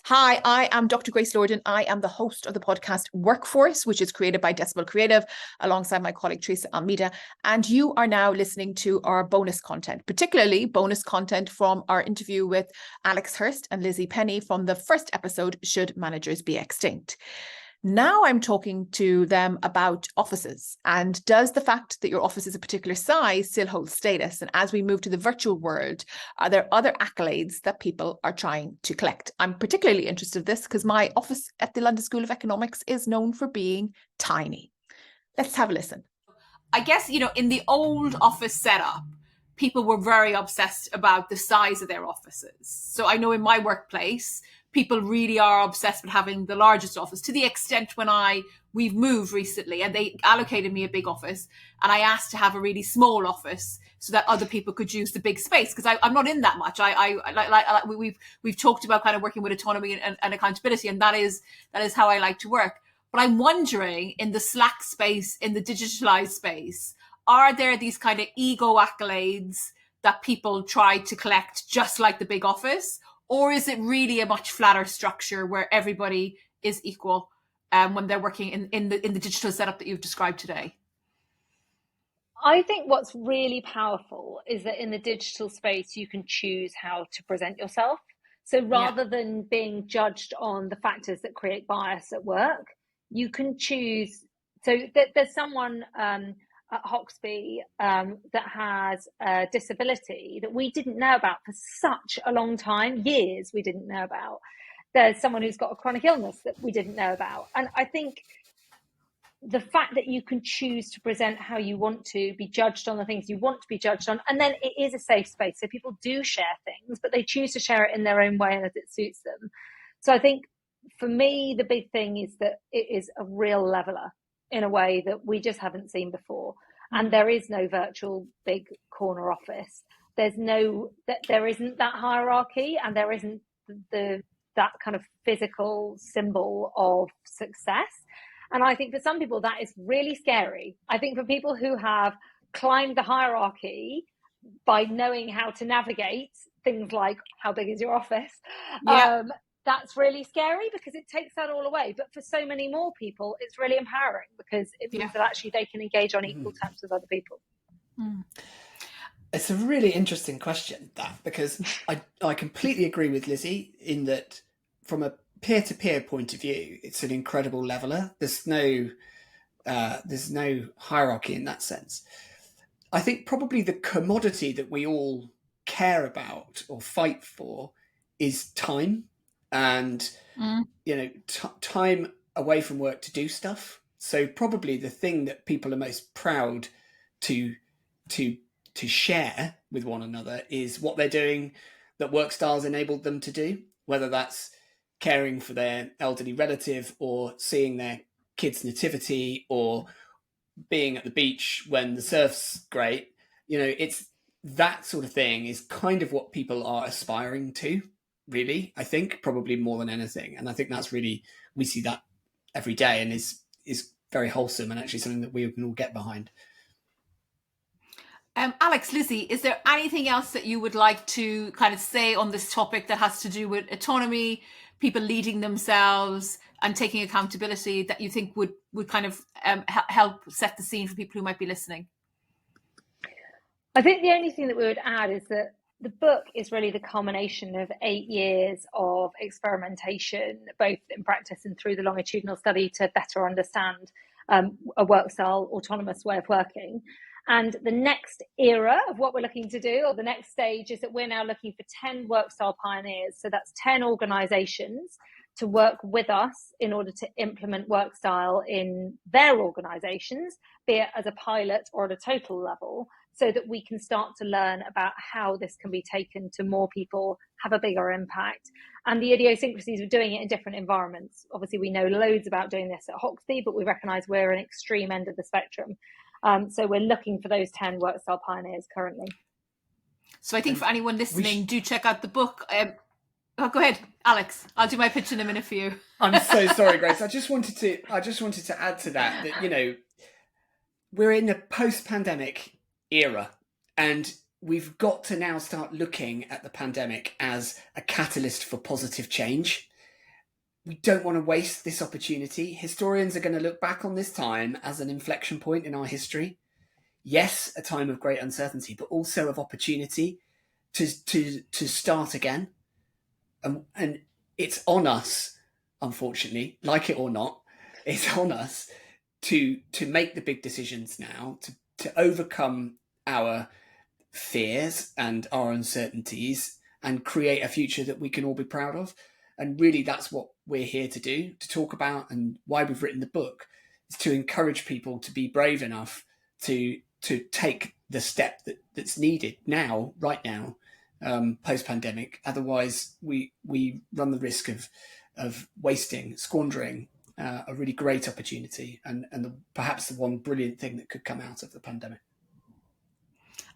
Hi, I am Dr. Grace Lorden. I am the host of the podcast Workforce, which is created by Decibel Creative alongside my colleague Teresa Almeida. And you are now listening to our bonus content, particularly bonus content from our interview with Alex Hirst and Lizzie Penny from the first episode, Should Managers Be Extinct? Now I'm talking to them about offices, and does the fact that your office is a particular size still hold status? And as we move to the virtual world, are there other accolades that people are trying to collect? I'm particularly interested in this because my office at the London School of Economics is known for being tiny. Let's have a listen. I guess, in the old office setup, people were very obsessed about the size of their offices. So I know in my workplace, people really are obsessed with having the largest office, to the extent when we've moved recently and they allocated me a big office and I asked to have a really small office so that other people could use the big space, because I'm not in that much. We've talked about kind of working with autonomy and accountability, and that is how I like to work. But I'm wondering, in the Slack space, in the digitalized space, are there these kind of ego accolades that people try to collect just like the big office? Or is it really a much flatter structure where everybody is equal when they're working in the digital setup that you've described today? I think what's really powerful is that in the digital space, you can choose how to present yourself. So rather than being judged on the factors that create bias at work, you can choose. So there's someone at Hoxby that has a disability that we didn't know about for such a long time, years we didn't know about. There's someone who's got a chronic illness that we didn't know about. And I think the fact that you can choose to present how you want to, be judged on the things you want to be judged on, and then it is a safe space. So people do share things, but they choose to share it in their own way and as it suits them. So I think for me, the big thing is that it is a real leveler in a way that we just haven't seen before. And there is no virtual big corner office. There isn't that hierarchy, and there isn't that kind of physical symbol of success. And I think for some people that is really scary. I think for people who have climbed the hierarchy by knowing how to navigate things like how big is your office, that's really scary because it takes that all away. But for so many more people, it's really empowering because it means that actually they can engage on equal terms with other people. It's a really interesting question, because I completely agree with Lizzie in that from a peer-to-peer point of view, it's an incredible leveler. There's no hierarchy in that sense. I think probably the commodity that we all care about or fight for is time, and time away from work to do stuff. So probably the thing that people are most proud to share with one another is what they're doing that work styles enabled them to do, whether that's caring for their elderly relative or seeing their kids' nativity or being at the beach when the surf's great. It's that sort of thing is kind of what people are aspiring to, really, I think, probably more than anything. And I think that's really, we see that every day and is very wholesome and actually something that we can all get behind. Alex, Lizzie, is there anything else that you would like to kind of say on this topic that has to do with autonomy, people leading themselves and taking accountability, that you think would kind of help set the scene for people who might be listening? I think the only thing that we would add is that the book is really the culmination of 8 years of experimentation, both in practice and through the longitudinal study, to better understand a work style, autonomous way of working. And the next era of what we're looking to do, or the next stage, is that we're now looking for 10 work style pioneers. So that's 10 organizations to work with us in order to implement work style in their organizations, be it as a pilot or at a total level, so that we can start to learn about how this can be taken to more people, have a bigger impact, and the idiosyncrasies of doing it in different environments. Obviously, we know loads about doing this at Hoxby, but we recognise we're an extreme end of the spectrum. So we're looking for those 10 work style pioneers currently. So I think for anyone listening, do check out the book. Go ahead, Alex. I'll do my pitch in a minute for you. I'm so sorry, Grace. I just wanted to add to that we're in a post-pandemic era, and we've got to now start looking at the pandemic as a catalyst for positive change. we don't want to waste this opportunity. Historians are going to look back on this time as an inflection point in our history. Yes, a time of great uncertainty, but also of opportunity to start again. And it's on us, unfortunately, like it or not, it's on us to make the big decisions now, to overcome our fears and our uncertainties and create a future that we can all be proud of. And really, that's what we're here to do, to talk about, and why we've written the book, is to encourage people to be brave enough to take the step that's needed now, right now, post-pandemic. Otherwise, we run the risk of squandering a really great opportunity and perhaps the one brilliant thing that could come out of the pandemic.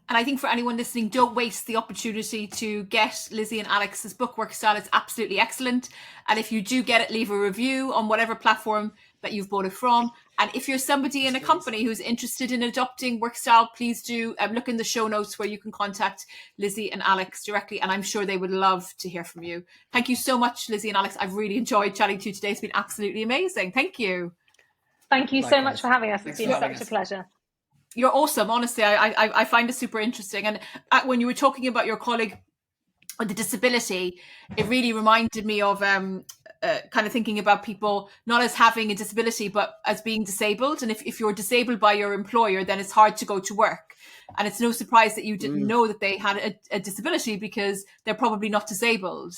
And I think for anyone listening, don't waste the opportunity to get Lizzie and Alex's book, Work Style. It's absolutely excellent. And if you do get it, leave a review on whatever platform that you've bought it from. And if you're somebody in a company who's interested in adopting Work Style, please do look in the show notes where you can contact Lizzie and Alex directly. And I'm sure they would love to hear from you. Thank you so much, Lizzie and Alex. I've really enjoyed chatting to you today. It's been absolutely amazing. Thank you. Thank you so much for having us. It's been such a pleasure. You're awesome. Honestly, I find it super interesting. And when you were talking about your colleague with the disability, it really reminded me of kind of thinking about people not as having a disability, but as being disabled. And if you're disabled by your employer, then it's hard to go to work. And it's no surprise that you didn't know that they had a disability, because they're probably not disabled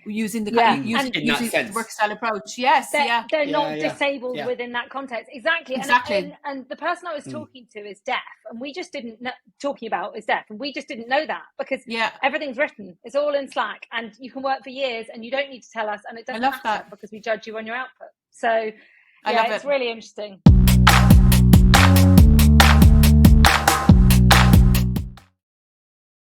using the work style approach. Yes, they're not disabled within that context. Exactly. And the person I was talking to is deaf, and we just didn't know, talking about is deaf, and we just didn't know that, because everything's written. It's all in Slack, and you can work for years, and you don't need to tell us, and it doesn't matter because we judge you on your output. So it's really interesting.